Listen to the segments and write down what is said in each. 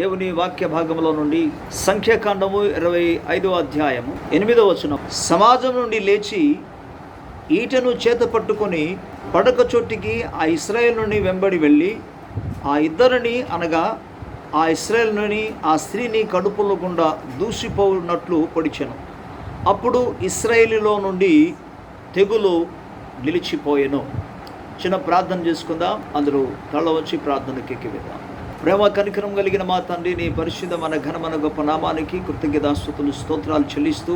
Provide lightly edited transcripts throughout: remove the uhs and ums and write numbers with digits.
దేవుని వాక్య భాగంలో నుండి సంఖ్యాకాండము 25వ అధ్యాయము 8వ వచనం. సమాజం నుండి లేచి ఈటను చేత పట్టుకొని పడక చోటికి ఆ ఇశ్రాయేలు నుండి వెంబడి వెళ్ళి ఆ ఇద్దరిని అనగా ఆ ఇశ్రాయేలుని ఆ స్త్రీని కడుపులో గుండా దూసిపోనట్లు పొడిచెను. అప్పుడు ఇశ్రాయేలులో నుండి తెగులు నిలిచిపోయెను. చిన్న ప్రార్థన చేసుకుందాం. అందరూ తల వచ్చి ప్రార్థనకి ఎక్కివేద్దాం. ప్రేమ కనికరం కలిగిన మా తండ్రి, నీ పరిశుద్ధమైన ఘనమైన గొప్ప నామానికి కృతజ్ఞతాస్తుతులు స్తోత్రాలు చెల్లిస్తూ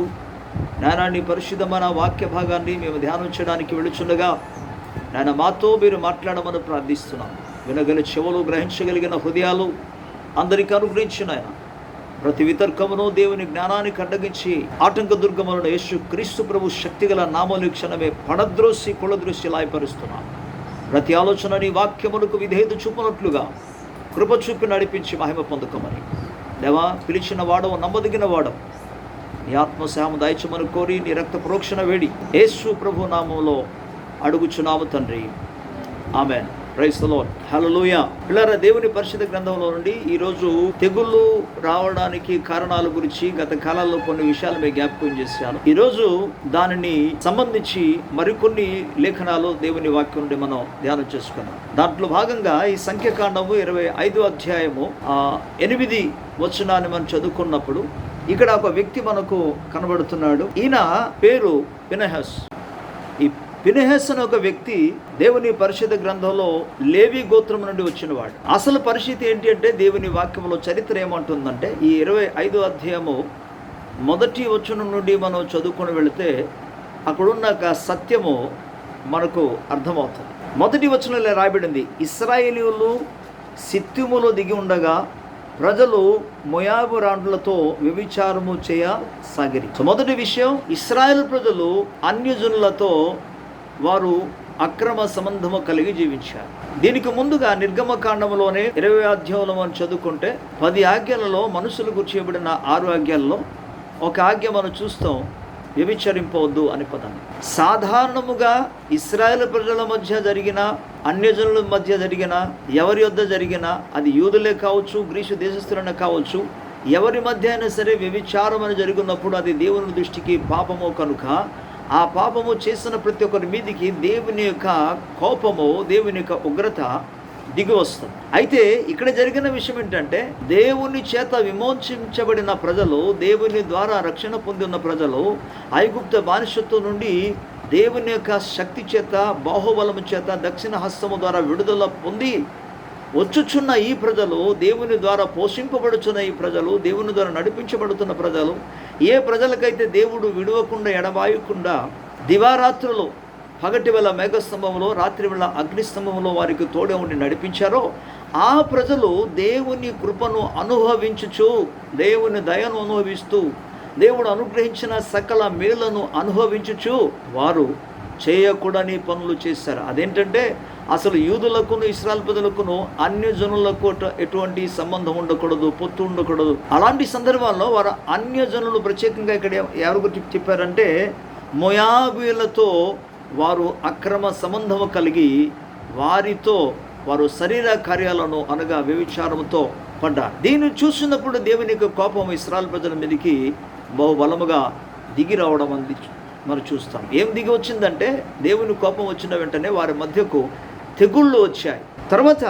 నాయన నీ పరిశుద్ధమైన వాక్య భాగాన్ని మేము ధ్యానం చేయడానికి వెళుచుండగా నాయన మాతో మీరు మాట్లాడమని ప్రార్థిస్తున్నాం. వినగల చెవులు, గ్రహించగలిగిన హృదయాలు అందరికీ అనుగ్రహించిన ఆయన ప్రతి వితర్కమును దేవుని జ్ఞానానికి అడ్డగించి ఆటంక దుర్గములను యేసు క్రీస్తు ప్రభు శక్తిగల నామములు క్షణమే పడద్రోసి కొలద్రోసి లాయపరుస్తున్నాం. ప్రతి ఆలోచన నీ వాక్యములకు విధేయత చూపునట్లుగా కృప చూపి నడిపించి మహిమ పొందుకోమని దేవా, పిలిచిన వాడవు, నమ్మదగిన వాడవు, నీ ఆత్మశామ దాయిచమని కోరి నీ రక్త ప్రోక్షణ వేడి యేసు ప్రభు నామంలో అడుగుచున్నాము తండ్రి, ఆమేన్. Praise the lord. హల్లెలూయా. పిల్లరా, దేవుని పరిశుద్ధ గ్రంథంలో నుండి ఈరోజు తెగుళ్ళు రావడానికి కారణాల గురించి గత కాలాల్లో కొన్ని విషయాలు మేము జ్ఞాపకం చేశాను. ఈరోజు దానిని సంబంధించి మరికొన్ని లేఖనాలు దేవుని వాక్యం నుండి మనం ధ్యానం చేసుకున్నాం. దాంట్లో భాగంగా ఈ సంఖ్యాకాండము 25వ అధ్యాయము 8 వచనాన్ని మనం చదువుకున్నప్పుడు ఇక్కడ ఒక వ్యక్తి మనకు కనబడుతున్నాడు. ఈయన పేరు ఫినెహాస్. ఈ ఫినెహాస్ అనే ఒక వ్యక్తి దేవుని పరిశుద్ధ గ్రంథంలో లేవి గోత్రం నుండి వచ్చినవాడు. అసలు పరిస్థితి ఏంటి అంటే, దేవుని వాక్యంలో చరిత్ర ఏమంటుందంటే, ఈ 25వ అధ్యాయము 1వ వచనం నుండి మనం చదువుకొని వెళితే అక్కడున్న సత్యము మనకు అర్థమవుతుంది. 1వ వచనంలో రాయబడింది, ఇశ్రాయేలీయులు సిత్తిములో దిగి ఉండగా ప్రజలు మోయాబు రాండ్లతో వ్యభిచారము చేయసాగిరి. మొదటి విషయం, ఇశ్రాయేల్ ప్రజలు అన్యజనులతో వారు అక్రమ సంబంధము కలిగి జీవించారు. దీనికి ముందుగా నిర్గమకాండంలోనే 20వ అధ్యాయంలో మనం చదువుకుంటే 10 ఆజ్ఞలలో మనుషులు గుర్చేయబడిన 6 ఆజ్ఞల్లో ఒక ఆజ్ఞ మనం చూస్తాం, వ్యభిచరింపవద్దు అనే పదాన్ని. సాధారణముగా ఇశ్రాయేల్ ప్రజల మధ్య జరిగిన, అన్యజనుల మధ్య జరిగిన, ఎవరి వద్ద జరిగిన, అది యూదులే కావచ్చు, గ్రీసు దేశస్థులనే కావచ్చు, ఎవరి మధ్య అయినా సరే వ్యభిచారం అని జరిగినప్పుడు అది దేవుని దృష్టికి పాపము కనుక ఆ పాపము చేసిన ప్రతి ఒక్కరి మీదికి దేవుని యొక్క కోపము, దేవుని యొక్క ఉగ్రత దిగి వస్తుంది. అయితే ఇక్కడ జరిగిన విషయం ఏంటంటే, దేవుని చేత విమోచించబడిన ప్రజలు, దేవుని ద్వారా రక్షణ పొంది ఉన్న ప్రజలు ఐగుప్త బానిసత్వం నుండి దేవుని యొక్క శక్తి చేత, బాహుబలము చేత, దక్షిణ హస్తము ద్వారా విడుదల పొంది వచ్చుచున్న ఈ ప్రజలు, దేవుని ద్వారా పోషింపబడుచున్న ఈ ప్రజలు, దేవుని ద్వారా నడిపించబడుతున్న ప్రజలు, ఏ ప్రజలకైతే దేవుడు విడవకుండా ఎడబాయకుండా దివారాత్రులు పగటి వేళ మేఘస్తంభంలో, రాత్రి వేళ అగ్నిస్తంభంలో వారికి తోడే ఉండి నడిపించారో ఆ ప్రజలు దేవుని కృపను అనుభవించుచు, దేవుని దయను అనుభవిస్తూ, దేవుడు అనుగ్రహించిన సకల మేలను అనుభవించుచు వారు చేయకూడని పనులు చేశారు. అదేంటంటే, అసలు యూదులకును ఇశ్రాయేల్ ప్రజలకును అన్యజనులకు ఎటువంటి సంబంధం ఉండకూడదు, పొత్తు ఉండకూడదు. అలాంటి సందర్భాల్లో వారు అన్యజనులు, ప్రత్యేకంగా ఇక్కడ ఎవరి గురించి చెప్పారంటే మోయాబీయులతో వారు అక్రమ సంబంధము కలిగి వారితో వారు శరీర కార్యాలను అనగా వ్యభిచారముతో పడ్డారు. దీన్ని చూసినప్పుడు దేవుని యొక్క కోపం ఇశ్రాయేల్ ప్రజల మీదకి బహుబలముగా దిగి రావడం అంది మనం చూస్తాం. ఏం దిగి వచ్చిందంటే, దేవుని కోపం వచ్చిన వెంటనే వారి మధ్యకు తెగుళ్ళు వచ్చాయి. తర్వాత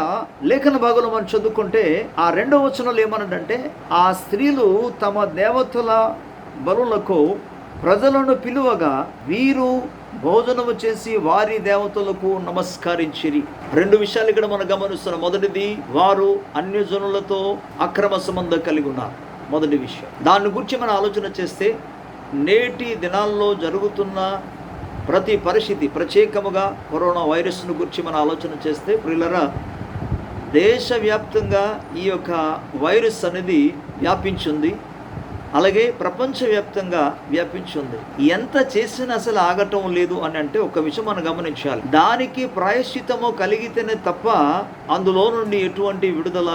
లేఖన భాగంలో మనం చదువుకుంటే ఆ 2వ వచనంలో ఏమన్నాడంటే, ఆ స్త్రీలు తమ దేవతల బలులకు ప్రజలను పిలువగా వీరు భోజనము చేసి వారి దేవతలకు నమస్కరించిరి. 2 విషయాలు ఇక్కడ మనం గమనిస్తున్నాం. మొదటిది, వారు అన్యజనులతో అక్రమ సంబంధం కలిగి ఉన్నారు. మొదటి విషయం. దాని గురించి మనం ఆలోచన చేస్తే నేటి దినాల్లో జరుగుతున్న ప్రతి పరిస్థితి, ప్రత్యేకముగా కరోనా వైరస్ను గురించి మనం ఆలోచన చేస్తే ప్రియులారా, దేశవ్యాప్తంగా ఈ యొక్క వైరస్ అనేది వ్యాపించింది. అలాగే ప్రపంచవ్యాప్తంగా వ్యాపించింది. ఎంత చేసినా అసలు ఆగటం లేదు అని అంటే ఒక విషయం మనం గమనించాలి. దానికి ప్రాయశ్చిత్తము కలిగితేనే తప్ప అందులో నుండి ఎటువంటి విడుదల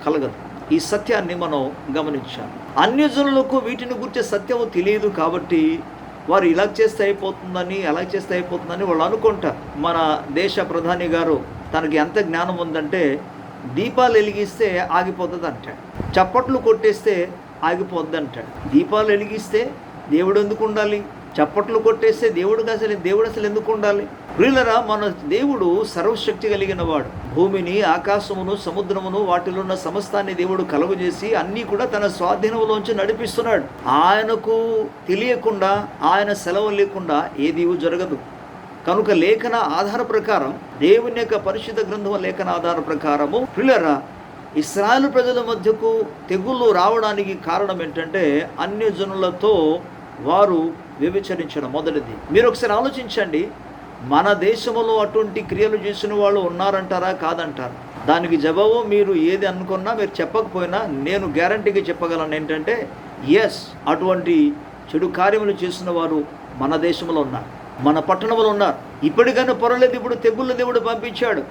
కలగదు. ఈ సత్యాన్ని మనం గమనించాలి. అన్యజనులకు వీటిని గురించి సత్యము తెలియదు కాబట్టి వారు ఇలా చేస్తే అయిపోతుందని, అలా చేస్తే అయిపోతుందని వాళ్ళు అనుకుంటారు. మన దేశ ప్రధాని గారు తనకి ఎంత జ్ఞానం ఉందంటే దీపాలు వెలిగిస్తే ఆగిపోతుంది అంటాడు, చప్పట్లు కొట్టేస్తే ఆగిపోద్ది అంటాడు. దీపాలు వెలిగిస్తే దేవుడు ఎందుకు ఉండాలి? చప్పట్లు కొట్టేస్తే దేవుడు అసలు ఎందుకు ఉండాలి? ప్రియులరా, మన దేవుడు సర్వశక్తి కలిగిన వాడు. భూమిని, ఆకాశమును, సముద్రమును, వాటిలో ఉన్న సమస్తాన్ని దేవుడు కలుగజేసి అన్నీ కూడా తన స్వాధీనంలోంచి నడిపిస్తున్నాడు. ఆయనకు తెలియకుండా, ఆయన సెలవు లేకుండా ఏదీ జరగదు. కనుక లేఖన ఆధార ప్రకారం, దేవుని యొక్క పరిశుద్ధ గ్రంథం లేఖన ఆధార ప్రకారము ప్రియులరా, ఇశ్రాయేలు ప్రజల మధ్యకు తెగుళ్ళు రావడానికి కారణం ఏంటంటే అన్యజనులతో వారు వ్యభిచరించడం మొదటిది. మీరు ఒకసారి ఆలోచించండి, మన దేశంలో అటువంటి క్రియలు చేసిన వాళ్ళు ఉన్నారంటారా, కాదంటారా? దానికి జవాబు మీరు ఏది అనుకున్నా, మీరు చెప్పకపోయినా నేను గ్యారంటీగా చెప్పగలను ఏంటంటే ఎస్, అటువంటి చెడు కార్యములు చేసిన వారు మన దేశంలో ఉన్నారు, మన పట్టణంలో ఉన్నారు. ఇప్పటికైనా పొరలేదు. ఇప్పుడు తెగుళ్ళు దేవుడు పంపించాడు.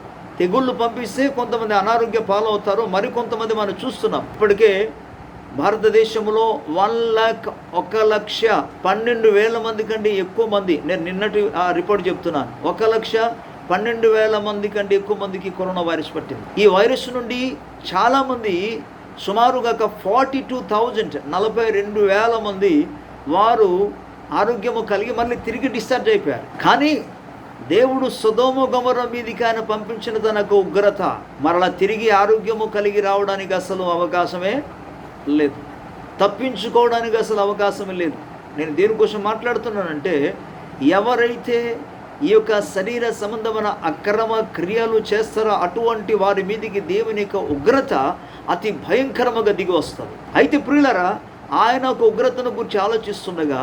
తెగుళ్ళు పంపిస్తే కొంతమంది అనారోగ్య పాలవుతారు, మరికొంతమంది మనం చూస్తున్నాం. ఇప్పటికే భారతదేశంలో 1,12,000 మంది కంటే ఎక్కువ మంది, నేను నిన్నటి రిపోర్ట్ చెప్తున్నాను, 1,12,000 మంది కంటే ఎక్కువ మందికి కరోనా వైరస్ పట్టింది. ఈ వైరస్ నుండి చాలామంది, సుమారుగా 42,000 మంది వారు ఆరోగ్యము కలిగి మళ్ళీ తిరిగి డిశ్చార్జ్ అయిపోయారు. కానీ దేవుడు సొదొమ గొమొర్ర మీదికి ఆయన పంపించిన తనకు ఉగ్రత మరలా తిరిగి ఆరోగ్యము కలిగి రావడానికి అసలు అవకాశమే లేదు, తప్పించుకోవడానికి అసలు అవకాశమే లేదు. నేను దేనికోసం మాట్లాడుతున్నానంటే, ఎవరైతే ఈ యొక్క శరీర సంబంధమైన అక్రమ క్రియలు చేస్తారో అటువంటి వారి మీదికి దేవుని యొక్క ఉగ్రత అతి భయంకరంగా దిగి వస్తుంది. అయితే ప్రియులరా, ఆయన ఒక ఉగ్రతను గురించి ఆలోచిస్తుండగా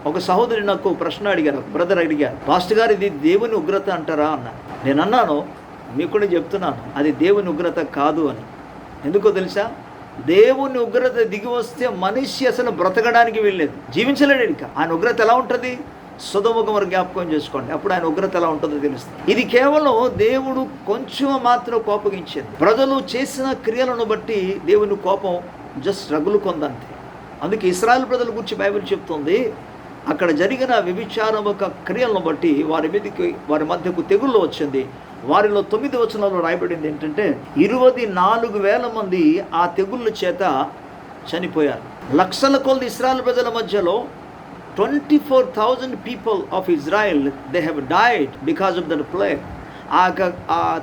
ఒక సహోదరి నాకు ప్రశ్న అడిగారు, బ్రదర్ అడిగారు, పాస్టర్ గారు ఇది దేవుని ఉగ్రత అంటారా అన్నారు. నేను అన్నాను, మీకు కూడా చెప్తున్నాను, అది దేవుని ఉగ్రత కాదు అని. ఎందుకో తెలుసా? దేవుని ఉగ్రత దిగి వస్తే మనిషి అసలు బ్రతకడానికి వీల్లేదు, జీవించలేడు. ఇంకా ఆయన ఉగ్రత ఎలా ఉంటుంది? సొదొమ గొమొర్ర జ్ఞాపకం చేసుకోండి, అప్పుడు ఆయన ఉగ్రత ఎలా ఉంటుందో తెలుస్తుంది. ఇది కేవలం దేవుడు కొంచెం మాత్రం కోపగించింది. ప్రజలు చేసిన క్రియలను బట్టి దేవుని కోపం జస్ట్ రగులుకొందంతే. అందుకే ఇశ్రాయేలు ప్రజల గురించి బైబిల్ చెప్తుంది, అక్కడ జరిగిన వ్యభిచారం యొక్క క్రియలను బట్టి వారి మధ్యకు తెగుళ్ళు వచ్చింది. వారిలో 9వ వచనంలో రాయబడింది ఏంటంటే 24,000 మంది ఆ తెగుళ్ళ చేత చనిపోయారు. లక్షల కొలది ఇశ్రాయేలు ప్రజల మధ్యలో 24,000 people of Israel, they have died because of the plague. ఆ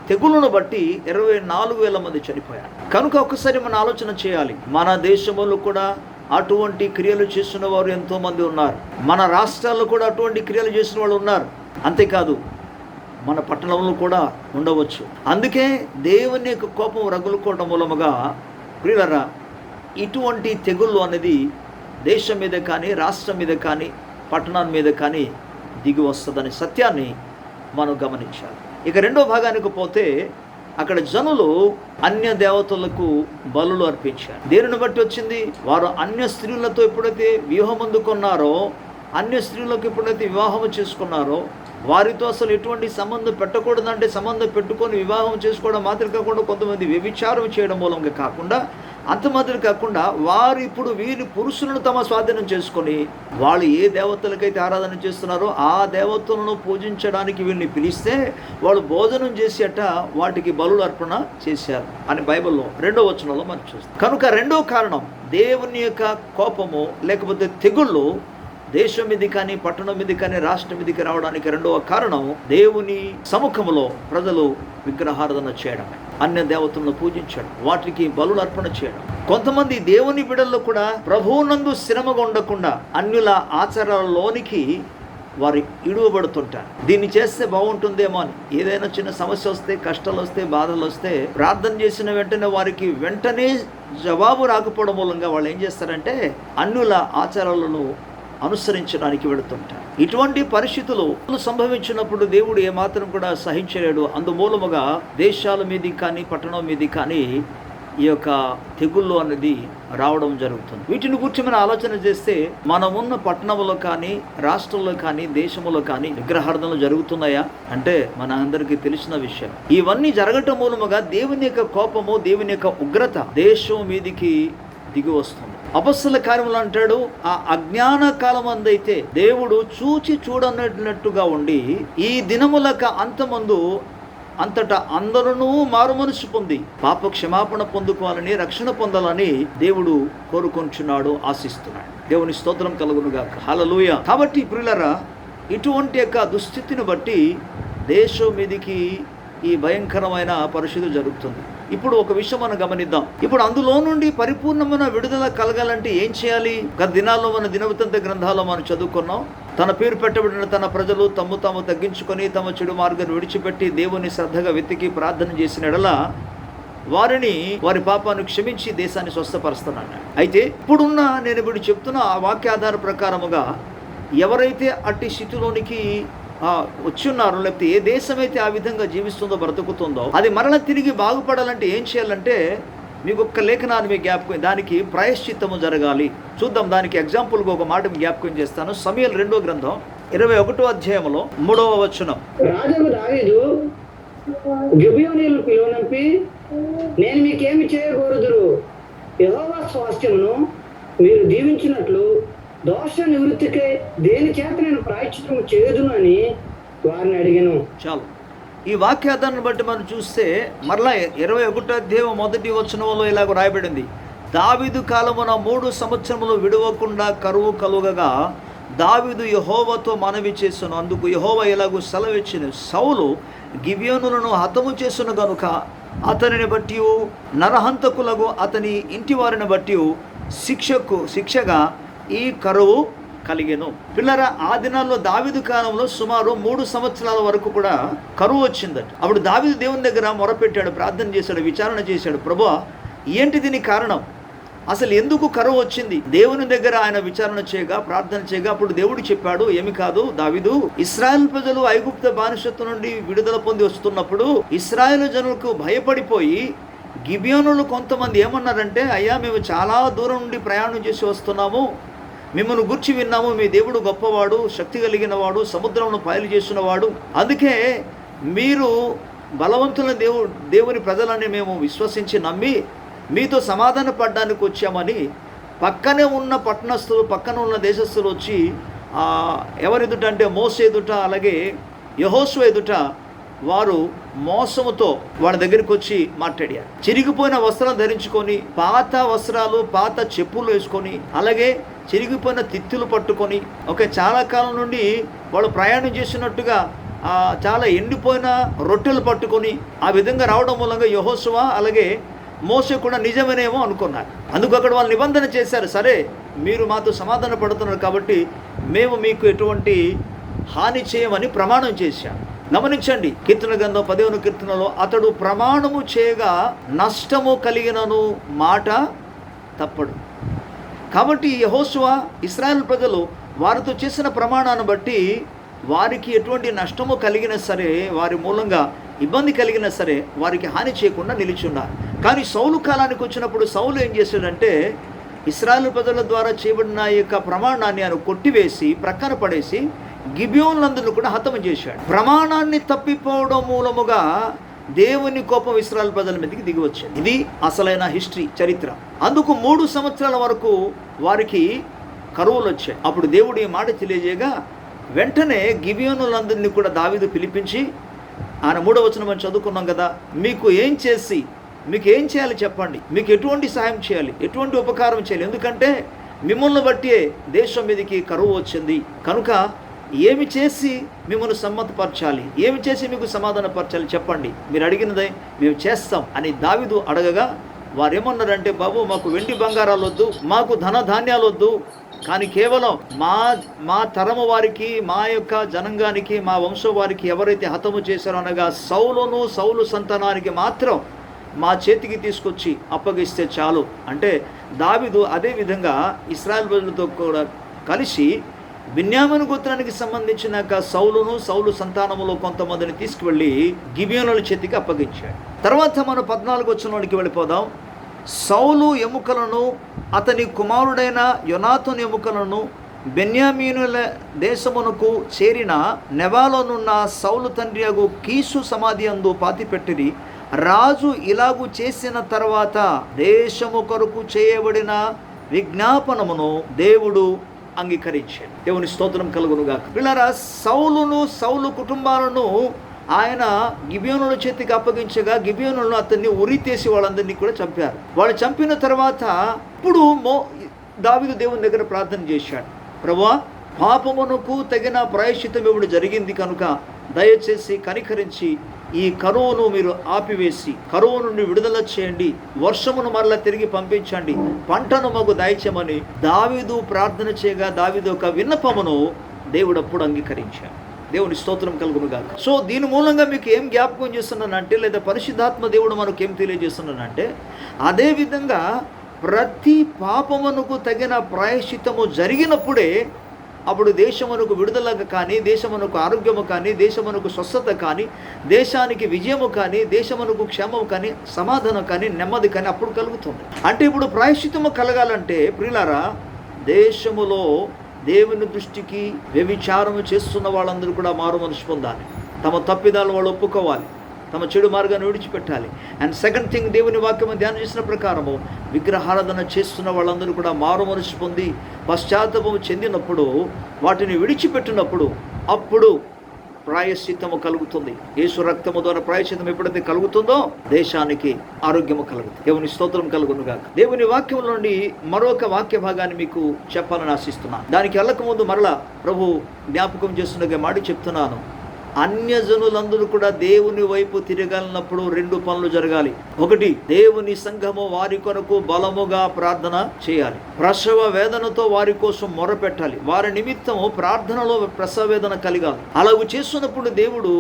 తెగుళ్ళను బట్టి 24,000 మంది చనిపోయారు. కనుక ఒకసారి మనం ఆలోచన చేయాలి, మన దేశంలో కూడా అటువంటి క్రియలు చేసిన వారు ఎంతోమంది ఉన్నారు, మన రాష్ట్రాల్లో కూడా అటువంటి క్రియలు చేసిన వాళ్ళు ఉన్నారు. అంతేకాదు మన పట్టణంలో కూడా ఉండవచ్చు. అందుకే దేవుని యొక్క కోపం రగులుకోవడం మూలముగా ప్రియులరా, ఇటువంటి తెగుళ్ళు అనేది దేశం మీద కానీ, రాష్ట్రం మీద కానీ, పట్టణం మీద కానీ దిగి వస్తుందనే సత్యాన్ని మనం గమనించాలి. ఇక రెండో భాగానికి పోతే, అక్కడ జనులు అన్య దేవతలకు బలులు అర్పించారు. దేనిని బట్టి వచ్చింది? వారు అన్య స్త్రీలతో ఎప్పుడైతే వివాహం అందుకున్నారో, అన్య స్త్రీలకు ఎప్పుడైతే వివాహం చేసుకున్నారో, వారితో అసలు ఎటువంటి సంబంధం పెట్టకూడదంటే సంబంధం పెట్టుకొని వివాహం చేసుకోవడం మాత్రం కాకుండా కొంతమంది వ్యభిచారం చేయడం మూలంగా కాకుండా, అంత మాత్రం కాకుండా వారు ఇప్పుడు వీరి పురుషులను తమ స్వాధీనం చేసుకొని వాళ్ళు ఏ దేవతలకైతే ఆరాధన చేస్తున్నారో ఆ దేవతలను పూజించడానికి వీళ్ళని పిలిస్తే వాళ్ళు భోజనం చేసేట వాటికి బలులు అర్పణ చేశారు అని బైబిల్లో 2వ వచనంలో మనం చూస్తాం. కనుక రెండో కారణం దేవుని యొక్క కోపము లేకపోతే తెగుళ్ళు దేశం మీద కానీ, పట్టణం మీద కానీ, రాష్ట్రం మీదకి రావడానికి రెండవ కారణం దేవుని సముఖంలో ప్రజలు విగ్రహారాధన చేయడమే, అన్య దేవతలను పూజించడం, వాటికి బలులు అర్పణ చేయడం. కొంతమంది దేవుని బిడ్డల్లో కూడా ప్రభువునందు శ్రమగా ఉండకుండా అన్యుల ఆచారాలలోనికి వారు ఇడువబడుతుంటారు. దీన్ని చేస్తే బాగుంటుందేమో అని ఏదైనా చిన్న సమస్య వస్తే, కష్టాలు వస్తే, బాధలు వస్తే ప్రార్థన చేసిన వెంటనే వారికి వెంటనే జవాబు రాకపోవడం మూలంగా వాళ్ళు ఏం చేస్తారంటే అన్యుల ఆచారాలను అనుసరించడానికి వెళుతుంటారు. ఇటువంటి పరిస్థితులు సంభవించినప్పుడు దేవుడు ఏమాత్రం కూడా సహించలేడు. అందుమూలముగా దేశాల మీది కానీ, పట్టణం మీది కానీ ఈ యొక్క తెగుళ్ళు అనేది రావడం జరుగుతుంది. వీటిని గురించి మనం ఆలోచన చేస్తే మనమున్న పట్టణంలో కానీ, రాష్ట్రంలో కానీ, దేశంలో కానీ విగ్రహారాధనలు జరుగుతున్నాయా అంటే మన అందరికీ తెలిసిన విషయం. ఇవన్నీ జరగటం మూలముగా దేవుని యొక్క కోపము, దేవుని యొక్క ఉగ్రత దేశం మీదికి దిగి వస్తుంది. అపొస్తలుల కార్యములు అంటాడు, ఆ అజ్ఞాన కాలం అందైతే దేవుడు చూచి చూడనట్టుగా ఉండి ఈ దినములకు అంతమందు అంతటా అందరూ మారు మనసు పొంది పాప క్షమాపణ పొందుకోవాలని, రక్షణ పొందాలని దేవుడు కోరుకొంచున్నాడు, ఆశిస్తున్నాడు. దేవుని స్తోత్రం కలుగునుగాక. హల్లెలూయా. కాబట్టి ప్రియులారా, ఇటువంటి యొక్క దుస్థితిని బట్టి దేశం మీదికి ఈ భయంకరమైన పరిస్థితి జరుగుతుంది. ఇప్పుడు ఒక విషయం మనం గమనిద్దాం. ఇప్పుడు అందులో నుండి పరిపూర్ణమైన విడుదల కలగాలంటే ఏం చేయాలి? గత దినాల్లో మన దినవృత్తాంత గ్రంథాల్లో మనం చదువుకున్నాం. తన పేరు పెట్టబడిన తన ప్రజలు తాము తగ్గించుకొని తమ చెడు మార్గాన్ని విడిచిపెట్టి దేవుని శ్రద్ధగా వెతికి ప్రార్థన చేసిన ఎడల వారిని, వారి పాపాన్ని క్షమించి దేశాన్ని స్వస్థపరుస్తున్నాడు. అయితే ఇప్పుడున్న నేను ఇప్పుడు చెప్తున్న ఆ వాక్యాధార ప్రకారముగా ఎవరైతే అట్టి స్థితిలోనికి వచ్చి ఉన్నారో, లేకపోతే ఏ దేశమైతే ఆ విధంగా జీవిస్తుందో, బ్రతుకుతుందో, అది మరల తిరిగి బాగుపడాలంటే ఏం చేయాలంటే మీకు ఒక్క లేఖనాన్ని మీకు జ్ఞాపకం, దానికి ప్రాయశ్చిత్తము జరగాలి. చూద్దాం. దానికి ఎగ్జాంపుల్గా ఒక మాట జ్ఞాపకం చేస్తాను. సమూయేలు 2వ గ్రంథం 21వ అధ్యాయంలో 3వ వచనం. రాజు దావీదు గిబియోనీయులను పిలువనంపి, నేను మీకేమి చేయగోరుదురు? యెహోవా స్వాస్థ్యమును మీరు దీవించినట్లు దోష నివృత్తికై దేని చేత నేను ప్రాయశ్చిత్తము చేయదును అని వారిని అడిగాను. చాలు. ఈ వాక్యాధారణ బట్టి మనం చూస్తే మరలా 21వ అధ్యాయం 1వ వచనంలో ఇలాగ రాయబడింది. దావీదు కాలమున 3 సంవత్సరములు విడవకుండా కరువు కలుగగా దావీదు యెహోవాతో మనవి చేసెను. అందుకు యెహోవా ఇలాగూ సెలవిచ్చెను, సౌలు గిబియోనులను హతము చేసును గనుక అతనిని బట్టి నరహంతకులకు అతని ఇంటి వారిని బట్టి శిక్షగా ఈ కరువు కలిగెను. పిల్లరా, ఆ దినాల్లో దావీదు కాలంలో సుమారు 3 సంవత్సరాల వరకు కూడా కరువు వచ్చిందట. అప్పుడు దావీదు దేవుని దగ్గర మొరపెట్టాడు, ప్రార్థన చేశాడు, విచారణ చేశాడు. ప్రభువా, ఏంటి దీనికి కారణం? అసలు ఎందుకు కరువు వచ్చింది? దేవుని దగ్గర ఆయన విచారణ చేయగా, ప్రార్థన చేయగా, అప్పుడు దేవుడు చెప్పాడు, ఏమి కాదు దావీదు, ఇశ్రాయేలు ప్రజలు ఐగుప్త బానిసత్వం నుండి విడుదల పొంది వస్తున్నప్పుడు ఇశ్రాయేలు జనులకు భయపడిపోయి గిబియోనులు కొంతమంది ఏమన్నారంటే, అయ్యా, మేము చాలా దూరం నుండి ప్రయాణం చేసి వస్తున్నాము, మిమ్మల్ని గుర్చి విన్నాము, మీ దేవుడు గొప్పవాడు, శక్తి కలిగిన వాడు, సముద్రంలో పాయలు చేస్తున్నవాడు, అందుకే మీరు బలవంతుల దేవుని ప్రజలని మేము విశ్వసించి నమ్మి మీతో సమాధాన పడడానికి వచ్చామని పక్కనే ఉన్న పట్టణస్థులు, పక్కన ఉన్న దేశస్థులు వచ్చి ఎవరెదుట అంటే మోసే ఎదుట, అలాగే యెహోషువ ఎదుట వారు మోసముతో వాళ్ళ దగ్గరికి వచ్చి మాట్లాడారు. చిరిగిపోయిన వస్త్రం ధరించుకొని, పాత వస్త్రాలు, పాత చెప్పులు వేసుకొని, అలాగే చిరిగిపోయిన తిత్తులు పట్టుకొని, చాలా కాలం నుండి వాళ్ళు ప్రయాణం చేసినట్టుగా చాలా ఎండిపోయిన రొట్టెలు పట్టుకొని ఆ విధంగా రావడం మూలంగా యెహోషువ అలాగే మోసే కూడా నిజమేనేమో అనుకున్నారు. అందుకు అక్కడ వాళ్ళు నిబంధన చేశారు, సరే మీరు మాతో సమాధాన పడుతున్నారు కాబట్టి మేము మీకు ఎటువంటి హాని చేయమని ప్రమాణం చేశాం. గమనించండి, కీర్తన గ్రంథం 15వ కీర్తనలో అతడు ప్రమాణము చేయగా నష్టము కలిగినను మాట తప్పడు. కాబట్టి యెహోషువ ఇశ్రాయేలు ప్రజలు వారితో చేసిన ప్రమాణాన్ని బట్టి వారికి ఎటువంటి నష్టము కలిగినా సరే, వారి మూలంగా ఇబ్బంది కలిగినా సరే వారికి హాని చేయకుండా నిలిచున్నారు. కానీ సౌలు కాలానికి వచ్చినప్పుడు సౌలు ఏం చేశాడంటే ఇశ్రాయేలు ప్రజల ద్వారా చేయబడిన యొక్క ప్రమాణాన్ని ఆయన కొట్టివేసి ప్రక్కన పడేసి గిబియోనులందరినీ కూడా హతము చేశాడు. ప్రమాణాన్ని తప్పిపోవడం మూలముగా దేవుని కోపం ఇశ్రాయేలు ప్రజల మీదకి దిగి వచ్చింది. ఇది అసలైన హిస్టరీ, చరిత్ర. అందుకు 3 సంవత్సరాల వరకు వారికి కరువులు వచ్చాయి. అప్పుడు దేవుడు ఈ మాట తెలియజేయగా వెంటనే గిబియోనులందరినీ కూడా దావీదు పిలిపించి, ఆయన 3వ వచనం మనం చదువుకున్నాం కదా, మీకు ఏం చేయాలి చెప్పండి, మీకు ఎటువంటి సహాయం చేయాలి, ఎటువంటి ఉపకారం చేయాలి, ఎందుకంటే మిమ్మల్ని బట్టి దేశం మీదకి కరువు వచ్చింది కనుక ఏమి చేసి మిమ్మల్ని సమ్మతపరచాలి, ఏమి చేసి మీకు సమాధానపరచాలి చెప్పండి, మీరు అడిగినదే మేము చేస్తాం అని దావీదు అడగగా వారు ఏమన్నారంటే, బాబు మాకు వెండి బంగారాలు వద్దు, మాకు ధన ధాన్యాలు వద్దు, కానీ కేవలం మా తరము వారికి, మా యొక్క జనంగానికి, మా వంశం వారికి ఎవరైతే హతము చేశారో అనగా సౌలు సంతానానికి మాత్రం మా చేతికి తీసుకొచ్చి అప్పగిస్తే చాలు అంటే దావీదు అదే విధంగా ఇశ్రాయేలు ప్రజలతో కూడా కలిసి బిన్యామీను గోత్రానికి సంబంధించిన సౌలు సంతానములో కొంతమందిని తీసుకువెళ్ళి గిబియోనుల చేతికి అప్పగించాడు. తర్వాత మనం 14వ వచనంలోకి వెళ్ళిపోదాం. సౌలు ఎముకలను అతని కుమారుడైన యోనాతాను ఎముకలను బెన్యామీనుల దేశమునకు చేరిన నెబాలోనున్న సౌలు తండ్రి అగు కీసు సమాధి అందు పాతిపెట్టిరి. రాజు ఇలాగు చేసిన తర్వాత దేశము కొరకు చేయబడిన విజ్ఞాపనమును దేవుడు అంగీకరించాడు. దేవుని స్తోత్రం కలుగునుగాక. పిల్లరా, సౌలు కుటుంబాలను ఆయన గిబియోనుల చేతికి అప్పగించగా గిబియోనులు అతన్ని ఉరితేసి వాళ్ళందరినీ కూడా చంపారు. వాళ్ళు చంపిన తర్వాత ఇప్పుడు దావీదు దేవుని దగ్గర ప్రార్థన చేశాడు, ప్రభువా, పాపమునకు తగిన ప్రాయశ్చిత్తం ఇవ్వడం జరిగింది కనుక దయచేసి కనికరించి ఈ కరువును మీరు ఆపివేసి కరువు నుండి విడుదల చేయండి, వర్షమును మరలా తిరిగి పంపించండి, పంటను మాకు దయచేయమని దావీదు ప్రార్థన చేయగా దావీదు ఒక విన్నపమును దేవుడు అప్పుడు అంగీకరించాడు. దేవుని స్తోత్రం కలుగునుగాక. సో దీని మూలంగా మీకు ఏం జ్ఞాపకం చేస్తున్నానంటే, లేదా పరిశుద్ధాత్మ దేవుడు మనకు ఏం తెలియజేస్తున్నానంటే, అదేవిధంగా ప్రతి పాపమునకు తగిన ప్రాయశ్చిత్తము జరిగినప్పుడే అప్పుడు దేశమునకు విడుదల కానీ, దేశమునకు ఆరోగ్యము కానీ, దేశమునకు స్వస్థత కానీ, దేశానికి విజయము కానీ, దేశమునకు క్షేమము కానీ, సమాధానం కానీ, నెమ్మది కానీ అప్పుడు కలుగుతుంది. అంటే ఇప్పుడు ప్రాయశ్చిత్తము కలగాలంటే ప్రియులారా, దేశములో దేవుని దృష్టికి వ్యభిచారము చేస్తున్న వాళ్ళందరూ కూడా మారు మనసు పొందాలి, తమ తప్పిదాలు వాళ్ళు ఒప్పుకోవాలి, తమ చెడు మార్గాన్ని విడిచిపెట్టాలి. అండ్ సెకండ్ థింగ్, దేవుని వాక్యము ధ్యానం చేసిన ప్రకారము విగ్రహారాధన చేస్తున్న వాళ్ళందరూ కూడా మారు మనసు పొంది పశ్చాత్తాపము చెందినప్పుడు, వాటిని విడిచిపెట్టినప్పుడు అప్పుడు ప్రాయశ్చిత్తము కలుగుతుంది. యేసు రక్తము ద్వారా ప్రాయశ్చిత్తం ఎప్పుడైతే కలుగుతుందో దేశానికి ఆరోగ్యము కలుగుతుంది. దేవుని స్తోత్రం కలుగునుగాక. దేవుని వాక్యం నుండి మరొక వాక్య భాగాన్ని మీకు చెప్పాలని ఆశిస్తున్నాను. దానికి వెళ్ళక ముందు మరలా ప్రభు జ్ఞాపకం చేస్తున్నగా మాట చెప్తున్నాను. అన్యజనులందరూ కూడా దేవుని వైపు తిరగలినప్పుడు 2 పనులు జరగాలి. ఒకటి, దేవుని సంఘము వారి కొరకు బలముగా ప్రార్థన చేయాలి, ప్రసవ వేదనతో వారి కోసం మొరపెట్టాలి, వారి నిమిత్తము ప్రార్థనలో ప్రసవ వేదన కలగాలి. అలాగూ చేస్తున్నప్పుడు దేవుడు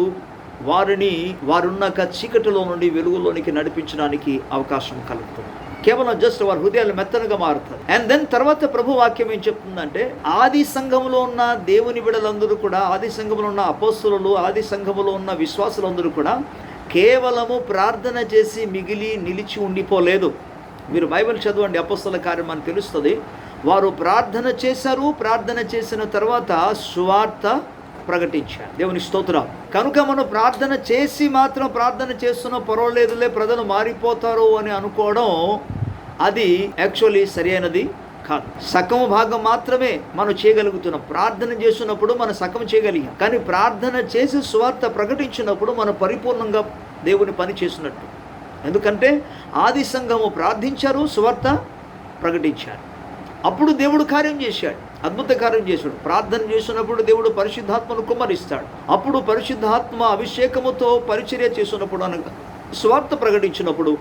వారిని వారున్న చీకటిలో నుండి వెలుగులోనికి నడిపించడానికి అవకాశం కలుగుతుంది. కేవలం జస్ట్ వారి హృదయాలు మెత్తనగా మారుతుంది. అండ్ దెన్ తర్వాత ప్రభు వాక్యం ఏం చెప్తుందంటే, ఆది సంఘములో ఉన్న దేవుని బిడ్డలందరూ కూడా, ఆది సంఘములో ఉన్న అపోస్తులు, ఆది సంఘములో ఉన్న విశ్వాసులందరూ కూడా కేవలము ప్రార్థన చేసి మిగిలి నిలిచి ఉండిపోలేదు. మీరు బైబిల్ చదవండి, అపోస్తుల కార్యం అని తెలుస్తుంది. వారు ప్రార్థన చేశారు, ప్రార్థన చేసిన తర్వాత సువార్త ప్రకటించారు. దేవుని స్తోత్రం. కనుక మనం ప్రార్థన చేసి మాత్రం ప్రార్థన చేస్తున్నా పర్వాలేదులే, ప్రజలు మారిపోతారు అని అనుకోవడం అది యాక్చువల్లీ సరైనది కాదు. సగం భాగం మాత్రమే మనం చేయగలుగుతున్నాం. ప్రార్థన చేస్తున్నప్పుడు మనం సగం చేయగలిగాం, కానీ ప్రార్థన చేసి సువార్త ప్రకటించినప్పుడు మనం పరిపూర్ణంగా దేవుని పని చేసినట్టు. ఎందుకంటే ఆది సంఘము ప్రార్థించారు, సువార్త ప్రకటించారు. అప్పుడు దేవుడు కార్యం చేశాడు, అద్భుత కార్యం చేశాడు. ప్రార్థన చేసినప్పుడు దేవుడు పరిశుద్ధాత్మను కుమ్మరిస్తాడు. అప్పుడు పరిశుద్ధాత్మ అభిషేకముతో పరిచర్య చేసినప్పుడు, అనగా స్వార్థ ప్రకటించినప్పుడు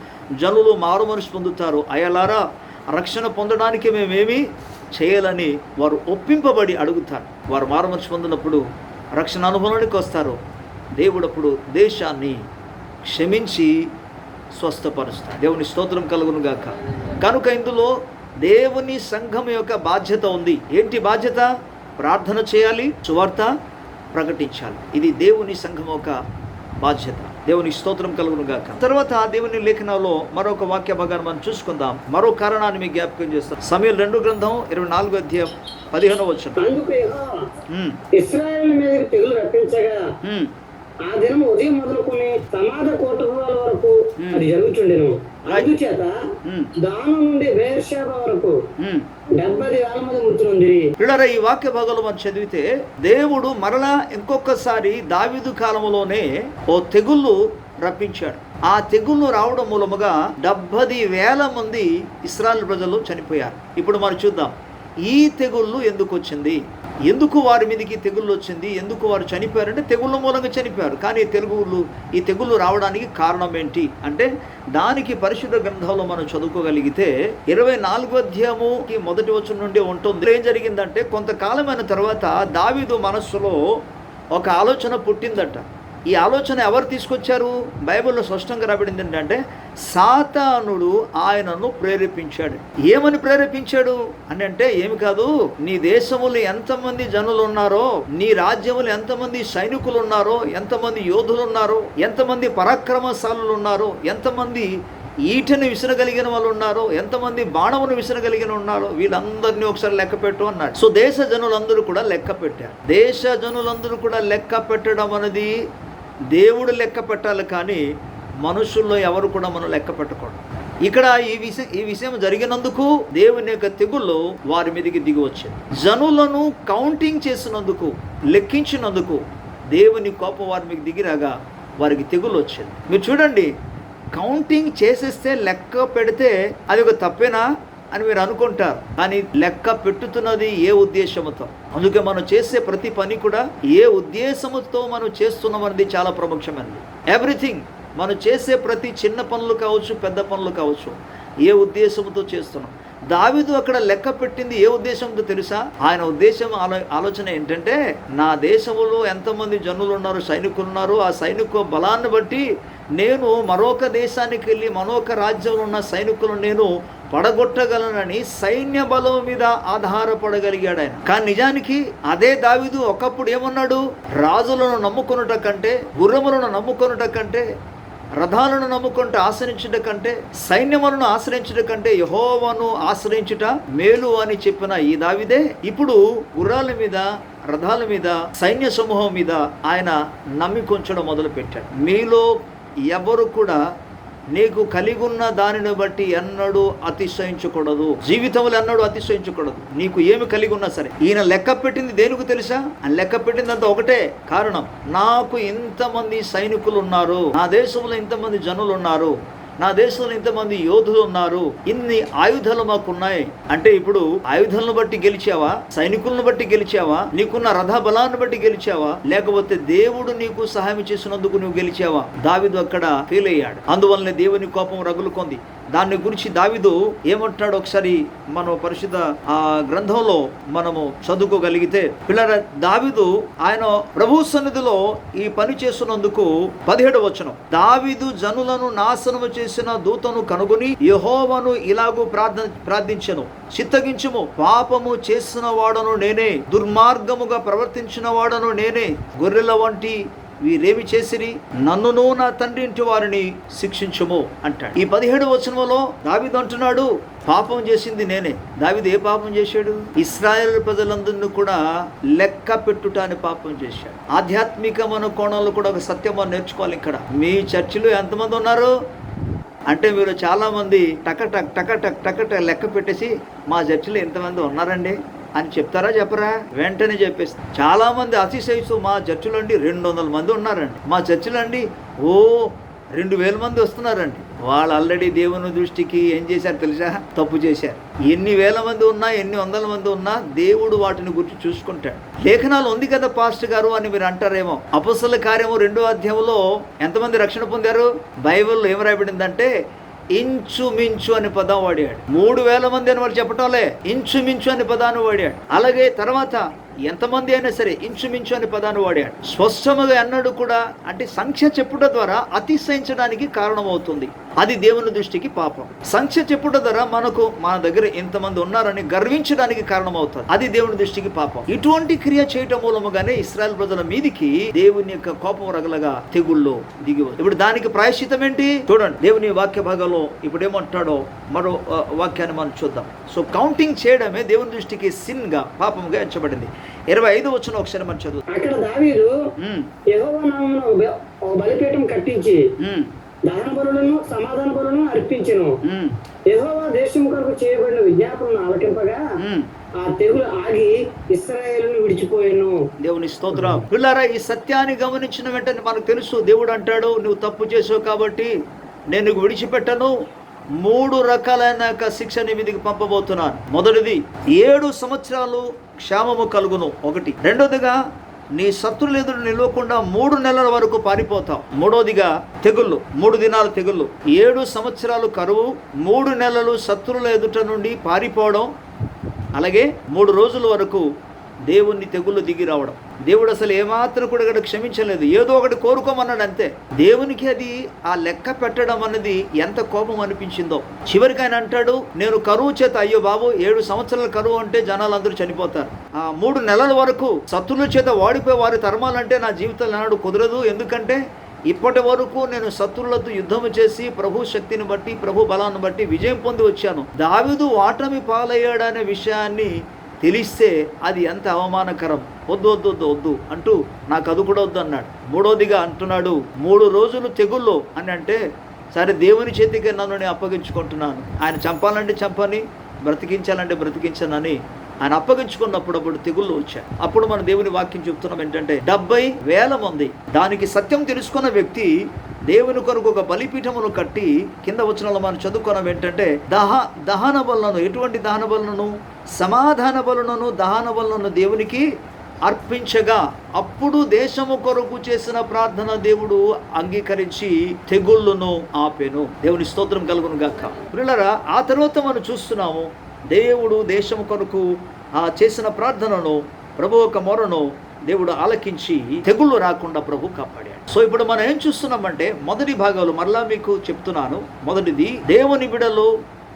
జనులు మారు మనసు పొందుతారు. అయ్యలారా, రక్షణ పొందడానికి మేమేమి చేయాలని వారు ఒప్పింపబడి అడుగుతారు. వారు మారు మనసు పొందినప్పుడు రక్షణ అనుభవానికి వస్తారు. దేవుడు అప్పుడు దేశాన్ని క్షమించి స్వస్థపరుస్తాడు. దేవుని స్తోత్రం కలుగునుగాక. కనుక ఇందులో దేవుని సంఘం యొక్క బాధ్యత ఉంది. ఏంటి బాధ్యత? ప్రార్థన చేయాలి, సువార్త ప్రకటించాలి. ఇది దేవుని సంఘం యొక్క బాధ్యత. దేవుని స్తోత్రం కలుగునుగాక. తర్వాత దేవుని లేఖనంలో మరొక వాక్య భాగాన్ని మనం చూసుకుందాం. మరో కారణాన్ని మీకు జ్ఞాపకం చేస్తాం. సమూయేలు 2 గ్రంథం 24వ అధ్యాయం 15వ వచనం. ఇశ్రాయేలు మీద తెగులు రప్పించగా ఆ దినం ఉదయం మొదలుకొని సమాధ కోటల వరకు అది జరుగుతుండెను. అందుచేత దాని నుండి బెయేర్షెబ వరకు 70,000 మంది మృతులుంది. పిల్లరా, ఈ వాక్య భాగంలో మనం చదివితే దేవుడు మరలా ఇంకొకసారి దావీదు కాలంలోనే ఓ తెగుళ్ళు రప్పించాడు. ఆ తెగుళ్ళు రావడం మూలముగా 70,000 మంది ఇశ్రాయేలు ప్రజలు చనిపోయారు. ఇప్పుడు మనం చూద్దాం, ఈ తెగుళ్ళు ఎందుకు వచ్చింది, ఎందుకు వారి మీదకి తెగుళ్ళు వచ్చింది, ఎందుకు వారు చనిపోయారంటే తెగుళ్ళ మూలంగా చనిపోయారు. కానీ ఈ తెగుళ్ళు రావడానికి కారణం ఏంటి అంటే, దానికి పరిశుద్ధ గ్రంథంలో మనం చదువుకోగలిగితే 24వ అధ్యాయముకి 1వ వచనం నుండి ఉంటుంది. ఏం జరిగిందంటే, కొంతకాలమైన తర్వాత దావీదు మనస్సులో ఒక ఆలోచన పుట్టిందట. ఈ ఆలోచన ఎవరు తీసుకొచ్చారు? బైబిల్లో స్పష్టంగా రాబడింది ఏంటంటే, సాతానుడు ఆయనను ప్రేరేపించాడు. ఏమని ప్రేరేపించాడు అని అంటే, ఏమి కాదు, నీ దేశములు ఎంతమంది జనులు ఉన్నారో, నీ రాజ్యములు ఎంతమంది సైనికులు ఉన్నారో, ఎంతమంది యోధులు ఉన్నారో, ఎంతమంది పరాక్రమశాలులు ఉన్నారో, ఎంతమంది ఈటను విసరగలిగిన వాళ్ళు ఉన్నారో, ఎంతమంది బాణమును విసరగలిగిన ఉన్నారో, వీళ్ళందరినీ ఒకసారి లెక్క పెట్టు అన్నాడు. సో దేశ జనులందరూ కూడా లెక్క పెట్టారు. దేశ జనులందరూ కూడా లెక్క పెట్టడం అనేది దేవుడు లెక్క పెట్టాలి, కానీ మనుషుల్లో ఎవరు కూడా మనం లెక్క పెట్టకూడదు. ఇక్కడ ఈ విషయం జరిగినందుకు దేవుని యొక్క తెగుళ్ళు వారి మీదకి దిగి వచ్చాయి. జనులను కౌంటింగ్ చేసినందుకు, లెక్కించినందుకు దేవుని కోపం వారి మీకు దిగిరాగా వారికి తెగులు వచ్చింది. మీరు చూడండి, కౌంటింగ్ చేసేస్తే లెక్క పెడితే అది ఒక తప్పేనా అని మీరు అనుకుంటారు, కానీ లెక్క పెట్టుతున్నది ఏ ఉద్దేశంతో. అందుకే మనం చేసే ప్రతి పని కూడా ఏ ఉద్దేశంతో మనం చేస్తున్నాం అనేది చాలా ప్రాముఖ్యమైనది. ఎవ్రీథింగ్ మనం చేసే ప్రతి చిన్న పనులు కావచ్చు, పెద్ద పనులు కావచ్చు, ఏ ఉద్దేశంతో చేస్తున్నాం. దావీదు అక్కడ లెక్క పెట్టింది ఏ ఉద్దేశంతో తెలుసా? ఆయన ఉద్దేశం ఆలోచన ఏంటంటే, నా దేశంలో ఎంతమంది జనులు ఉన్నారు, సైనికులు ఉన్నారు, ఆ సైనిక బలాన్ని బట్టి నేను మరొక దేశానికి వెళ్ళి మరొక రాజ్యంలో ఉన్న సైనికులను నేను పడగొట్టగలనని సైన్య బలం మీద ఆధారపడగలిగాడు ఆయన. కానీ నిజానికి అదే దావీదు ఒకప్పుడు ఏమన్నాడు? రాజులను నమ్ముకొనుట కంటే, గుర్రములను నమ్ముకొనుట కంటే, రథాలను నమ్ముకుంటూ ఆశ్రయించుట కంటే, సైన్యములను ఆశ్రయించుట కంటే యెహోవాను ఆశ్రయించుట మేలు అని చెప్పిన ఈ దావీదే ఇప్పుడు గుర్రాల మీద, రథాల మీద, సైన్య సమూహం మీద ఆయన నమ్మికొంచడం మొదలు పెట్టాడు. మీలో ఎవరు కూడా నీకు కలిగి ఉన్న దానిని బట్టి ఎన్నడూ అతిశయించకూడదు. జీవితంలో ఎన్నడూ అతిశయించకూడదు. నీకు ఏమి కలిగి ఉన్నా సరే. ఈయన లెక్క పెట్టింది దేనికి తెలుసా? ఆయన లెక్క పెట్టిందంతా ఒకటే కారణం, నాకు ఇంతమంది సైనికులు ఉన్నారు, నా దేశంలో ఇంతమంది జనులు ఉన్నారు, నా దేశంలో ఇంతమంది యోధులు ఉన్నారు, ఇన్ని ఆయుధాలు మాకున్నాయి అంటే, ఇప్పుడు ఆయుధాలను బట్టి గెలిచావా? సైనికులను బట్టి గెలిచావా? నీకున్న రథ బలాన్ని బట్టి గెలిచావా? లేకపోతే దేవుడు నీకు సహాయం చేసినందుకు నువ్వు గెలిచావా? దావీదు అక్కడ ఫెయిల్ అయ్యాడు. అందువల్లనే దేవుని కోపం రగులుకుంది. దాని గురించి దావీదు ఏమంటున్నాడు ఒకసారి మనం పరిశుద్ధ గ్రంథంలో మనము చదువుకోగలిగితే, పిల్లల దావీదు ఆయన ప్రభు సన్నిధిలో ఈ పని చేస్తున్నందుకు 17వ వచనం, దావీదు జనులను నాశనము చేసిన దూతను కనుగొని యెహోవాను ఇలాగూ ప్రార్థించెను, చిత్తగించుము, పాపము చేసిన వాడను నేనే, దుర్మార్గముగా ప్రవర్తించిన వాడను నేనే, గొర్రెల వంటి వీరేమి చేసిరి, నన్నును నా తండ్రి ఇంటి వారిని శిక్షించుము అంటాడు. ఈ 17వ వచనంలో దావీదు అంటున్నాడు, పాపం చేసింది నేనే. దావీదు ఏ పాపం చేశాడు? ఇశ్రాయేలు ప్రజలందరినీ కూడా లెక్క పెట్టుట అని పాపం చేశాడు. ఆధ్యాత్మికమైన కోణంలో కూడా ఒక సత్యం మనం నేర్చుకోవాలి. ఇక్కడ మీ చర్చిలో ఎంతమంది ఉన్నారు అంటే, మీరు చాలామంది టక లెక్క పెట్టేసి మా చర్చిలో ఎంతమంది ఉన్నారండి అని చెప్తారా? చెప్పరా? వెంటనే చెప్పేస్తారు. చాలా మంది అతిశయిస్తూ మా చర్చిలో అండి 200 మంది ఉన్నారండి, మా చర్చిలో అండి 2000 మంది వస్తున్నారండి. వాళ్ళు ఆల్రెడీ దేవుని దృష్టికి ఏం చేశారు తెలుసా? తప్పు చేశారు. ఎన్ని వేల మంది ఉన్నా, ఎన్ని వందల మంది ఉన్నా దేవుడు వాటిని గురించి చూసుకుంటాడు. లేఖనాలు ఉంది కదా పాస్టర్ గారు అని మీరు అంటారేమో. అపొస్తలుల కార్యము 2వ అధ్యాయంలో ఎంతమంది రక్షణ పొందారు? బైబిల్లో ఏం రాయబడిందంటే ఇంచుమించు అని పదం వాడాడు. 3000 మంది అని వాడు చెప్పటంలే, ఇంచుమించు అని పదాన్ని వాడాడు. అలాగే తర్వాత ఎంతమంది అయినా సరే ఇంచుమించు అని పదాన్ని వాడాడు. స్పష్టముగా అన్నాడు కూడా. అంటే సంఖ్య చెప్పుట ద్వారా అతిశయించడానికి కారణమవుతుంది. అది దేవుని దృష్టికి పాపం. సంఖ్య చెప్పుట ద్వారా మన దగ్గర ఎంతమంది ఉన్నారని గర్వించడానికి కారణమవుతుంది. అది దేవుని దృష్టికి పాపం. ఇటువంటి క్రియ చేయటం మూలముగానే ఇశ్రాయేలు ప్రజల మీదికి దేవుని యొక్క కోపం రగలగా తెగుళ్ళు దిగి. ఇప్పుడు దానికి ప్రాయశ్చితం ఏంటి చూడండి. దేవుని వాక్య భాగంలో ఇప్పుడు ఏమంటాడో మరో వాక్యాన్ని మనం చూద్దాం. సో కౌంటింగ్ చేయడమే దేవుని దృష్టికి సిన్ గా, పాపంగా ఎంచబడింది. 25వ వచనం ఒకసారి మనం చదువు. అక్కడ దావీదు యెహోవా నామమున ఒక బలిపీఠం కట్టించి దహన బలులను సమాధాన బలులను అర్పించెను. యెహోవా దేశం కొరకు చేయబడిన విజ్ఞాపనను ఆలకింపగా ఆ తెగులు ఆగి ఇశ్రాయేలును విడిచిపోయాను. దేవుని స్తోత్రం. పిల్లారా, ఈ సత్యాన్ని గమనించిన వెంటనే మనకు తెలుసు, దేవుడు అంటాడు, నువ్వు తప్పు చేసావు కాబట్టి నేను విడిచిపెట్టను, 3 రకాలైన శిక్ష నీ మీదకి పంపబోతున్నాను. మొదటిది 7 సంవత్సరాలు క్షేమము కలుగును, ఒకటి. రెండోదిగా నీ శత్రువుల ఎదురు నిలవకుండా 3 నెలల వరకు పారిపోతావు. మూడోదిగా తెగుళ్ళు, 3 దినాలు తెగుళ్ళు. 7 సంవత్సరాలు కరువు, 3 నెలలు శత్రువుల ఎదుట నుండి పారిపోవడం, అలాగే 3 రోజుల వరకు దేవుణ్ణి తెగుళ్ళు దిగి రావడం. దేవుడు అసలు ఏమాత్రం కూడా ఇక్కడ క్షమించలేదు. ఏదో ఒకటి కోరుకోమన్నాడు అంతే. దేవునికి అది ఆ లెక్క పెట్టడం అన్నది ఎంత కోపం అనిపించిందో. చివరికి ఆయన అంటాడు, నేను కరువు చేత, అయ్యో బాబు 7 సంవత్సరాల కరువు అంటే జనాలందరూ చనిపోతారు, ఆ 3 నెలల వరకు శత్రువుల చేత వాడిపోయి వారి తరమాలంటే నా జీవితంలో నాడు కుదరదు. ఎందుకంటే ఇప్పటి వరకు నేను శత్రువులతో యుద్ధము చేసి ప్రభు శక్తిని బట్టి, ప్రభు బలాన్ని బట్టి విజయం పొంది వచ్చాను. దావీదు ఓటమి పాలయ్యాడనే విషయాన్ని తెలిస్తే అది ఎంత అవమానకరం. వద్దు అంటూ నాకు అది కూడా వద్దు అన్నాడు. మూడోదిగా అంటున్నాడు 3 రోజులు తెగుళ్ళు అని అంటే, సరే దేవుని చేతికి నన్ను నేను అప్పగించుకుంటున్నాను. ఆయన చంపాలంటే చంపని, బ్రతికించాలంటే బ్రతికించనని ఆయన అప్పగించుకున్నప్పుడు అప్పుడు తెగుళ్ళు వచ్చాయి. అప్పుడు మన దేవుని వాక్యం చెప్తున్నాం ఏంటంటే 70,000 మంది. దానికి సత్యం తెలుసుకున్న వ్యక్తి దేవుని కొరకు ఒక బలిపీఠమును కట్టి, కింద వచనంలో మనం చదువుకున్నాం ఏంటంటే దహన బలులను, ఎటువంటి దహన బలులను, సమాధాన బలులను, దహన బలులను దేవునికి అర్పించగా అప్పుడు దేశము కొరకు చేసిన ప్రార్థన దేవుడు అంగీకరించి తెగుళ్ళను ఆపెను. దేవుని స్తోత్రం కలుగును గాక. ప్రియులారా, ఆ తర్వాత మనం చూస్తున్నాము దేవుడు దేశము కొరకు చేసిన ప్రార్థనను, ప్రభు ఒక మొరను దేవుడు ఆలకించి తెగుళ్ళు రాకుండా ప్రభు కాపాడాడు. సో ఇప్పుడు మనం ఏం చూస్తున్నామంటే మొదటి భాగాలు మరలా మీకు చెప్తున్నాను. మొదటిది, దేవుని బిడ్డలు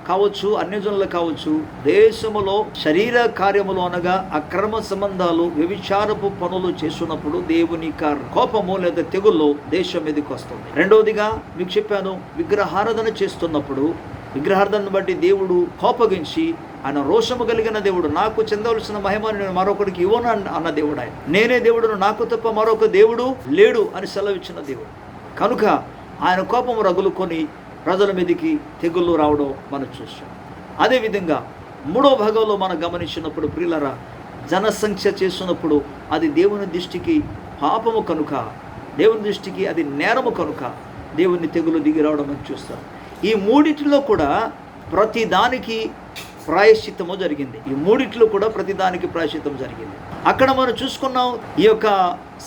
కావచ్చు, అన్యజనులు కావచ్చు, దేశములో శరీర కార్యములు అనగా అక్రమ సంబంధాలు, వ్యభిచారపు పనులు చేస్తున్నప్పుడు దేవుని కోపము లేదా తెగుళ్ళు దేశం మీదకి వస్తుంది. రెండవదిగా మీకు చెప్పాను, విగ్రహారాధన చేస్తున్నప్పుడు విగ్రహారాధనను బట్టి దేవుడు కోపగించి, ఆయన రోషము కలిగిన దేవుడు, నాకు చెందవలసిన మహిమను నేను మరొకరికి ఇవ్వను అన్న దేవుడు ఆయన. నేనే దేవుడును, నాకు తప్ప మరొక దేవుడు లేడు అని సెలవిచ్చిన దేవుడు. కనుక ఆయన కోపము రగులుకొని ప్రజల మీదకి తెగుళ్ళు రావడం మనం చూస్తాం. అదేవిధంగా మూడో భాగంలో మనం గమనించినప్పుడు ప్రియులరా, జనసంఖ్య చేస్తున్నప్పుడు అది దేవుని దృష్టికి పాపము కనుక, దేవుని దృష్టికి అది నేరము కనుక దేవుని తెగులు దిగి రావడం మనం చూస్తాం. ఈ మూడిటిలో కూడా ప్రతిదానికి ప్రాయశ్చిత్తము జరిగింది. ఈ మూడిట్లో కూడా ప్రతిదానికి ప్రాయశ్చిత్తం జరిగింది. అక్కడ మనం చూసుకున్నాం, ఈ యొక్క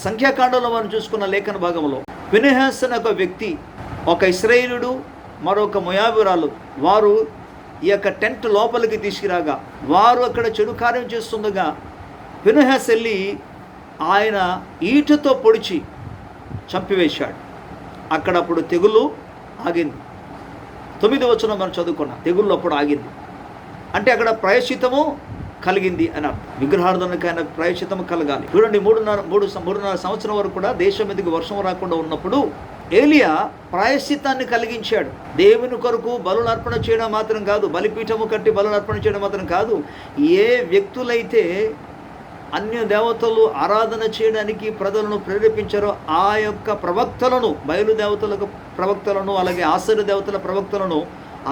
సంఖ్యాకాండంలో మనం చూసుకున్న లేఖన భాగంలో ఫినెహాస్ అనే ఒక వ్యక్తి, ఒక ఇశ్రాయేలుడు, మరొక మోయాబీరాలు, వారు ఈ యొక్క టెంట్ లోపలికి తీసుకురాగా వారు అక్కడ చెడు కార్యం చేస్తుండగా ఫినెహాస్ వెళ్ళి ఆయన ఈటతో పొడిచి చంపివేశాడు. అక్కడ అప్పుడు తెగులు ఆగింది. 9వ వచనం మనం చదువుకున్నాం, తెగుళ్ళు అప్పుడు ఆగింది. అంటే అక్కడ ప్రాయశ్చిత్తము కలిగింది అని అర్థం. విగ్రహార్థనకైనా ప్రాయశ్చిత్తము కలగాలి. చూడండి, 3.5 సంవత్సరం వరకు కూడా దేశం మీదకి వర్షం రాకుండా ఉన్నప్పుడు ఏలియా ప్రాయశ్చిత్తాన్ని కలిగించాడు. దేవుని కొరకు బలులు అర్పణ చేయడం మాత్రం కాదు, బలిపీఠము కట్టి బలులు అర్పణ చేయడం మాత్రం కాదు, ఏ వ్యక్తులైతే అన్య దేవతలు ఆరాధన చేయడానికి ప్రజలను ప్రేరేపించారో ఆ యొక్క ప్రవక్తలను, బయలుదేవతలకు ప్రవక్తలను, అలాగే ఆశ్చర్య దేవతల ప్రవక్తలను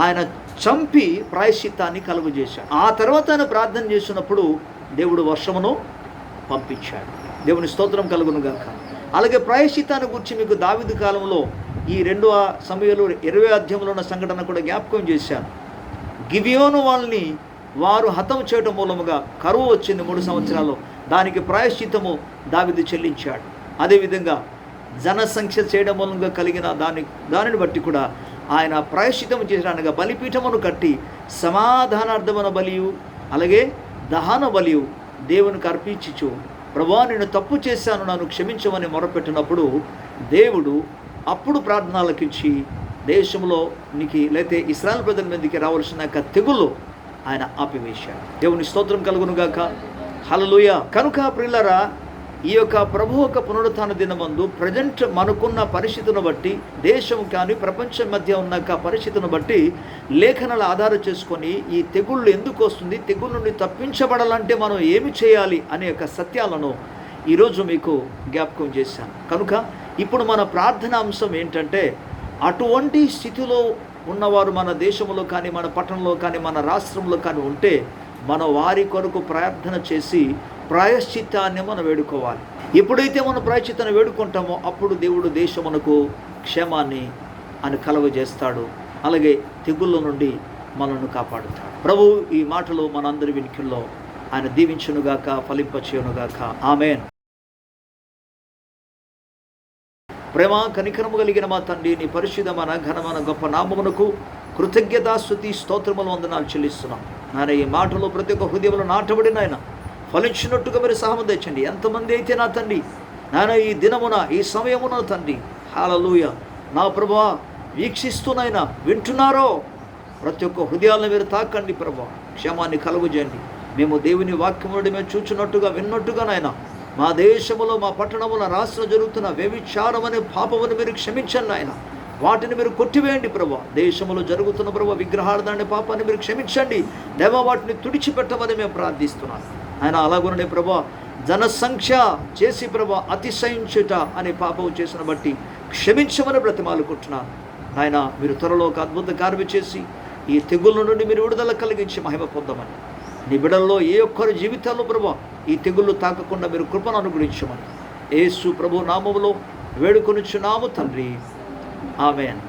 ఆయన చంపి ప్రాయశ్చిత్తాన్ని కలుగజేశాడు. ఆ తర్వాత ఆయన ప్రార్థన చేసినప్పుడు దేవుడు వర్షమును పంపించాడు. దేవుని స్తోత్రం కలుగును గాక. అలాగే ప్రాయశ్చిత్తాన్ని గురించి మీకు దావీదు కాలంలో ఈ 2వ సమయంలో 20వ అధ్యాయంలో ఉన్న సంఘటన కూడా జ్ఞాపకం చేశాను. గిబియోను వాళ్ళని వారు హతం చేయడం మూలముగా కరువు వచ్చింది 3 సంవత్సరాలు. దానికి ప్రాయశ్చిత్తము దావీదు చెల్లించాడు. అదేవిధంగా జనసంఖ్య చేయడం మూలంగా కలిగిన దానిని బట్టి కూడా ఆయన ప్రాయశ్చిత్తము చేసినగా బలిపీఠమును కట్టి సమాధానార్థమైన బలియు అలాగే దహన బలియు దేవునికి అర్పించుచు, ప్రభువా నేను తప్పు చేశాను, నన్ను క్షమించమని మొరపెట్టినప్పుడు దేవుడు అప్పుడు ప్రార్థనలకించి దేశంలో నీకు లేతే ఇశ్రాయేలు ప్రజల మీదకి రావాల్సిన తెగులు ఆయన ఆపివేశాడు. దేవుని స్తోత్రం కలుగునుగాక. హల్లెలూయా. కనుక ప్రియులారా, ఈ యొక్క ప్రభు యొక్క పునరుత్థాన దినమందు ప్రజెంట్ మనకున్న పరిస్థితిని బట్టి, దేశం కానీ ప్రపంచం మధ్య ఉన్న పరిస్థితిని బట్టి లేఖనాలు ఆధారం చేసుకొని ఈ తెగుళ్ళు ఎందుకు వస్తుంది, తెగుళ్ళ నుండి తప్పించబడాలంటే మనం ఏమి చేయాలి అనే యొక్క సత్యాలను ఈరోజు మీకు జ్ఞాపకం చేశాను. కనుక ఇప్పుడు మన ప్రార్థన అంశం ఏంటంటే, అటువంటి స్థితిలో ఉన్నవారు మన దేశంలో కానీ, మన పట్టణంలో కానీ, మన రాష్ట్రంలో కానీ ఉంటే మన వారి కొరకు ప్రార్థన చేసి ప్రాయశ్చిత్తాన్ని మనం వేడుకోవాలి. ఎప్పుడైతే మనం ప్రాయశ్చిత్తాన్ని వేడుకుంటామో అప్పుడు దేవుడు దేశమునకు క్షేమాన్ని ఆయన కలుగజేస్తాడు. అలాగే తెగుళ్ళ నుండి మనల్ని కాపాడుతాడు. ప్రభు ఈ మాటలు మనందరి వినికిల్లో ఆయన దీవించునుగాక, ఫలింపచేయునుగాక. ఆమేన్. ప్రేమ కనికరము కలిగిన మా తండ్రి, నీ పరిశుద్ధమైన ఘనమైన గొప్ప నామమునకు కృతజ్ఞతాస్తుతి స్తోత్రములు వందనాలు చెల్లిస్తున్నాం. నాయన ఈ మాటలు ప్రతి ఒక్క హృదయంలో నాటబడిన ఆయన ఫలించినట్టుగా మీరు సహాయం తెచ్చండి. ఎంతమంది అయితే నా తండ్రి నాయన ఈ దినమున ఈ సమయమున తండ్రి హల్లెలూయా నా ప్రభువా వీక్షిస్తున్నాయినా వింటున్నారో ప్రతి ఒక్క హృదయాలను మీరు తాకండి ప్రభువా, క్షేమాన్ని కలుగజేయండి. మేము దేవుని వాక్యం నుండి మేము చూచున్నట్టుగా విన్నట్టుగా నాయన మా దేశంలో మా పట్టణముల రాష్ట్రంలో జరుగుతున్న వ్యభిచారం అనే పాపమును మీరు క్షమించండి ఆయన. వాటిని మీరు కొట్టివేయండి ప్రభా. దేశంలో జరుగుతున్న ప్రభా విగ్రహార్థాన్ని పాపాన్ని మీరు క్షమించండి దేవా, వాటిని తుడిచిపెట్టమని మేము ప్రార్థిస్తున్నాం ఆయన. అలాగునే ప్రభా జనసంఖ్య చేసి ప్రభా అతిశయించుట అనే పాపం చేసిన బట్టి క్షమించమని బ్రతిమాలుకుంటున్నాను ఆయన. మీరు త్వరలో ఒక అద్భుత కార్యం చేసి ఈ తెగుళ్ళ నుండి మీరు విడుదల కలిగించి మహిమ పొందమని నీ బిడ్డల్లో ఏ ఒక్కరి జీవితాల్లో ప్రభా ఈ తెగుళ్ళు తాకకుండా మీరు కృపను అనుగ్రహించమని యేసు ప్రభు నామములో వేడుకొనుచున్నాము తండ్రి. ఆమేన్.